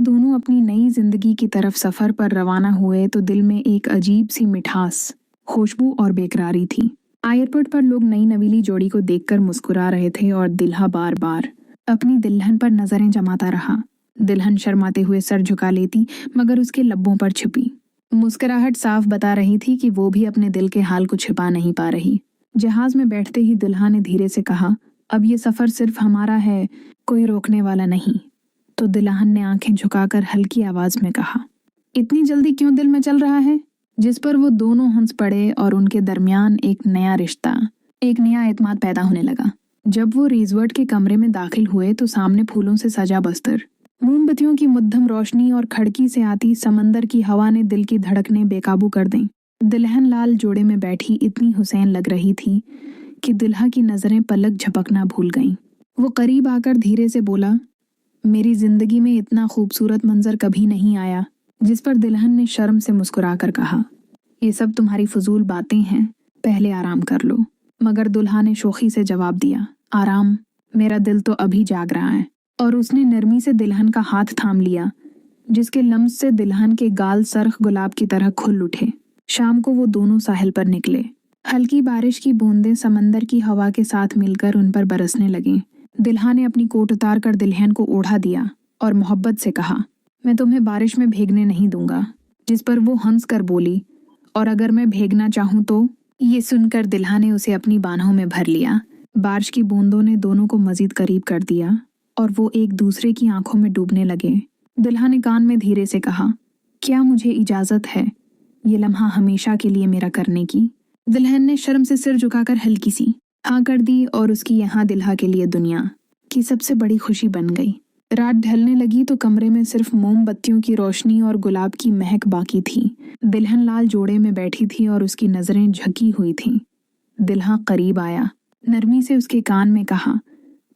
दोनों अपनी नई जिंदगी की तरफ सफर पर रवाना हुए तो दिल में एक अजीब सी मिठास, खुशबू और बेकरारी थी। एयरपोर्ट पर लोग नई नवीली जोड़ी को देखकर मुस्कुरा रहे थे और दिल्हा बार बार अपनी दुल्हन पर नजरें जमाता रहा। दुल्हन शर्माते हुए सर झुका लेती मगर उसके लब्बों पर छिपी मुस्कुराहट साफ बता रही थी कि वो भी अपने दिल के हाल को छिपा नहीं पा रही। जहाज में बैठते ही दुल्हा ने धीरे से कहा, अब ये सफर सिर्फ हमारा है, कोई रोकने वाला नहीं। तो दुल्हन ने आंखें झुकाकर हल्की आवाज में कहा, इतनी जल्दी क्यों दिल में चल रहा है? जिस पर वो दोनों हंस पड़े और उनके दरमियान एक नया रिश्ता, एक नया एतमाद पैदा होने लगा। जब वो रिजॉर्ट के कमरे में दाखिल हुए तो सामने फूलों से सजा बस्तर, मोमबत्तियों की मध्यम रोशनी और खिड़की से आती समंदर की हवा ने दिल की धड़कनें बेकाबू कर दें। दुल्हन लाल जोड़े में बैठी इतनी हुसैन लग रही थी कि दुल्हा की नजरें पलक झपकना भूल गईं। वो करीब आकर धीरे से बोला, मेरी जिंदगी में इतना खूबसूरत मंजर कभी नहीं आया। जिस पर दुल्हन ने शर्म से मुस्कुराकर कहा, ये सब तुम्हारी फजूल बातें हैं, पहले आराम कर लो। मगर दुल्हा ने शोखी से जवाब दिया, आराम? मेरा दिल तो अभी जाग रहा है। और उसने नरमी से दुल्हन का हाथ थाम लिया, जिसके लम्स से दुल्हन के गाल सरख गुलाब की तरह खुल उठे। शाम को वो दोनों साहिल पर निकले। हल्की बारिश की बूंदें समंदर की हवा के साथ मिलकर उन पर बरसने लगीं। दुल्हा ने अपनी कोट उतार कर दुल्हन को ओढ़ा दिया और मोहब्बत से कहा, मैं तुम्हें बारिश में भीगने नहीं दूंगा। जिस पर वो हंस कर बोली, और अगर मैं भीगना चाहूं तो? ये सुनकर दुल्हा ने उसे अपनी बाहों में भर लिया। बारिश की बूंदों ने दोनों को मजीद करीब कर दिया और वो एक दूसरे की आंखों में डूबने लगे। दुल्हा ने कान में धीरे से कहा, क्या मुझे इजाजत है ये लम्हा हमेशा के लिए मेरा करने की? दुल्हन ने शर्म से सिर झुकाकर हल्की सी हाँ कर दी और उसकी यहाँ दुल्हा के लिए दुनिया की सबसे बड़ी खुशी बन गई। रात ढलने लगी तो कमरे में सिर्फ मोमबत्तियों की रोशनी और गुलाब की महक बाकी थी। दुल्हन लाल जोड़े में बैठी थी और उसकी नजरें झकी हुई थीं। दुल्हा करीब आया, नरमी से उसके कान में कहा,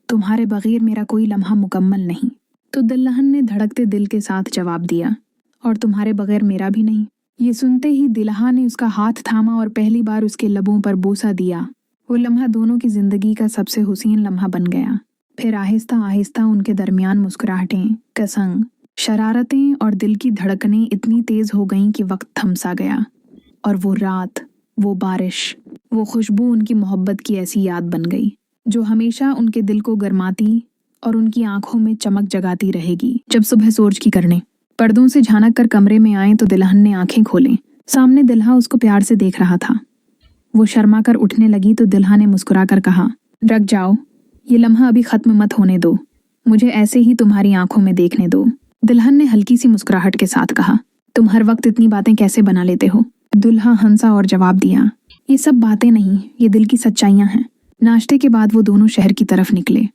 तुम्हारे बगैर मेरा कोई लम्हा मुकम्मल नहीं। तो दुल्हन ने धड़कते दिल के साथ जवाब दिया, और तुम्हारे बगैर मेरा भी नहीं। ये सुनते ही दुल्हा ने उसका हाथ थामा और पहली बार उसके लबों पर बोसा दिया। वो लम्हा दोनों की जिंदगी का सबसे हुसीन लम्हा बन गया। फिर आहिस्ता आहिस्ता उनके दरमियान मुस्कुराहटें, कसंग, शरारतें और दिल की धड़कनें इतनी तेज हो गईं कि वक्त थम सा गया। और वो रात, वो बारिश, वो खुशबू उनकी मोहब्बत की ऐसी याद बन गई जो हमेशा उनके दिल को गरमाती और उनकी आंखों में चमक जगाती रहेगी। जब सुबह सूरज की किरणें पर्दों से झांक कर कमरे में आए तो दुल्हन ने आंखें खोलें। सामने दुल्हा उसको प्यार से देख रहा था। वो शर्मा कर उठने लगी तो दुल्हा ने मुस्कुराकर कहा, रख जाओ, ये लम्हा अभी खत्म मत होने दो, मुझे ऐसे ही तुम्हारी आंखों में देखने दो। दुल्हन ने हल्की सी मुस्कुराहट के साथ कहा, तुम हर वक्त इतनी बातें कैसे बना लेते हो? दुल्हा हंसा और जवाब दिया, ये सब बातें नहीं, ये दिल की सच्चाइयां हैं। नाश्ते के बाद वो दोनों शहर की तरफ निकले।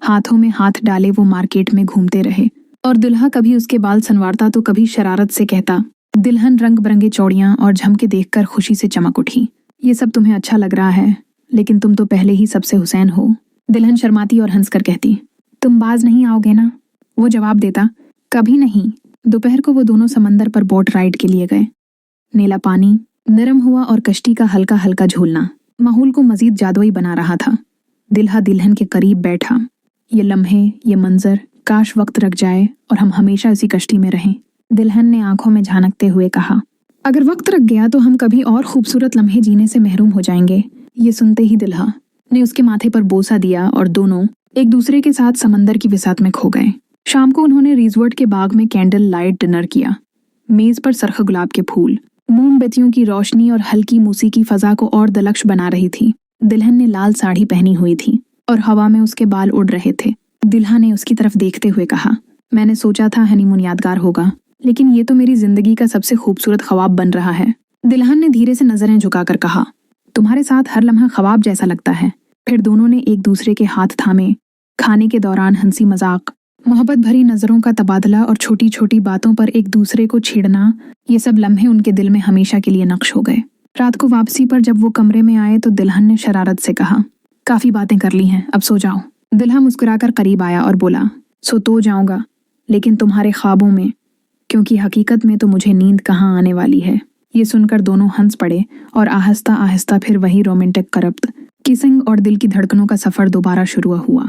हाथों में हाथ डाले वो मार्केट में घूमते रहे और दुल्हा कभी उसके बाल संवारता तो कभी शरारत से कहता। दुल्हन रंग बिरंगे चौड़ियां और झमके देखकर खुशी से चमक उठी। ये सब तुम्हें अच्छा लग रहा है, लेकिन तुम तो पहले ही सबसे हुसैन हो। दुल्हन शर्माती और हंसकर कहती, तुम बाज नहीं आओगे ना? वो जवाब देता, कभी नहीं। दोपहर को वो दोनों समंदर पर बोट राइड के लिए गए। नीला पानी, नरम हुआ और कश्ती का हल्का हल्का झूलना माहौल को मजीद जादुई बना रहा था। दुल्हा दुल्हन के करीब बैठा। ये लम्हे, ये मंजर, काश वक्त रख जाए और हम हमेशा इसी कश्ती में रहें। दुल्हन ने आंखों में झांकते हुए कहा, अगर वक्त रख गया तो हम कभी और खूबसूरत लम्हे जीने से महरूम हो जाएंगे। ये सुनते ही दुल्हा ने उसके माथे पर बोसा दिया और दोनों एक दूसरे के साथ समंदर की विसात में खो गए। शाम को उन्होंने रिजॉर्ट के बाग में कैंडल लाइट डिनर किया। मेज पर सरख गुलाब के फूल, मोमबत्तियों की रोशनी और हल्की मौसीकी फजा को और दिलकश बना रही थी। दुल्हन ने लाल साड़ी पहनी हुई थी और हवा में उसके बाल उड़ रहे थे। दुल्हा ने उसकी तरफ देखते हुए कहा, मैंने सोचा था हनीमून यादगार होगा, लेकिन ये तो मेरी जिंदगी का सबसे खूबसूरत ख्वाब बन रहा है। दुल्हन ने धीरे से नजरें झुकाकर कहा, तुम्हारे साथ हर लम्हा ख्वाब जैसा लगता है। फिर दोनों ने एक दूसरे के हाथ थामे। खाने के दौरान हंसी मजाक, मोहब्बत भरी नजरों का तबादला और छोटी छोटी बातों पर एक दूसरे को छेड़ना, ये सब लम्हे उनके दिल में हमेशा के लिए नक्श हो गए। रात को वापसी पर जब वो कमरे में आए तो दुल्हन ने शरारत से कहा, काफी बातें कर ली हैं, अब सो जाओ। दुल्हा मुस्कुराकर करीब आया और बोला, सो तो जाऊंगा, लेकिन तुम्हारे ख्वाबों में, क्योंकि हकीकत में तो मुझे नींद कहाँ आने वाली है। ये सुनकर दोनों हंस पड़े और आहिस्ता आहिस्ता फिर वही रोमांटिक करप्ट, किसिंग और दिल की धड़कनों का सफर दोबारा शुरू हुआ।